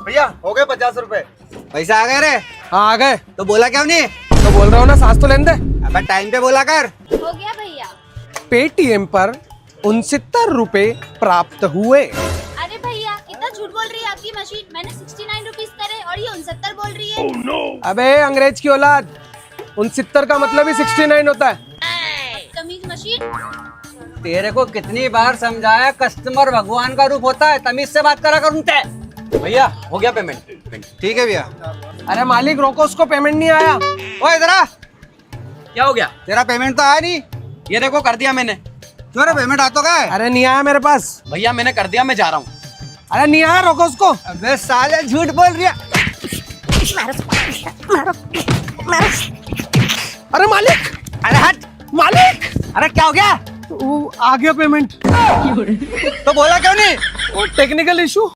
भैया हो गए 50 रुपए। पैसा आ गए रे? हाँ आ गए। तो बोला क्यों नहीं? तो बोल रहा हूँ ना, सांस तो लेने दे। अब टाइम पे बोला कर। हो गया भैया। पेटीएम पर 69 रुपए प्राप्त हुए। अरे भैया कितना झूठ बोल रही है आपकी मशीन। मैंने 69 रुपीज करे और ये 69 बोल रही है। अबे अंग्रेज की औलाद, 69 का मतलब ही 69 होता है। तमीज मशीन। तेरे को कितनी बार समझाया, कस्टमर भगवान का रूप होता है, तमीज से बात करा कर उनसे। भैया हो गया पेमेंट। ठीक है भैया। अरे मालिक रोको, उसको पेमेंट नहीं आया। ओ इधर आ। क्या हो गया? तेरा पेमेंट तो आया नहीं। ये देखो कर दिया मैंने। क्यों रे, पेमेंट आ तो गया है? अरे नहीं आया मेरे पास। भैया मैंने कर दिया, मैं जा रहा हूँ। अरे नहीं आया, रोको उसको। अबे साले झूठ बोल रही है। अरे मालिक, अरे हट। मालिक अरे क्या हो गया? वो आ गया पेमेंट। तो बोला क्यों नहीं? वो टेक्निकल इशू।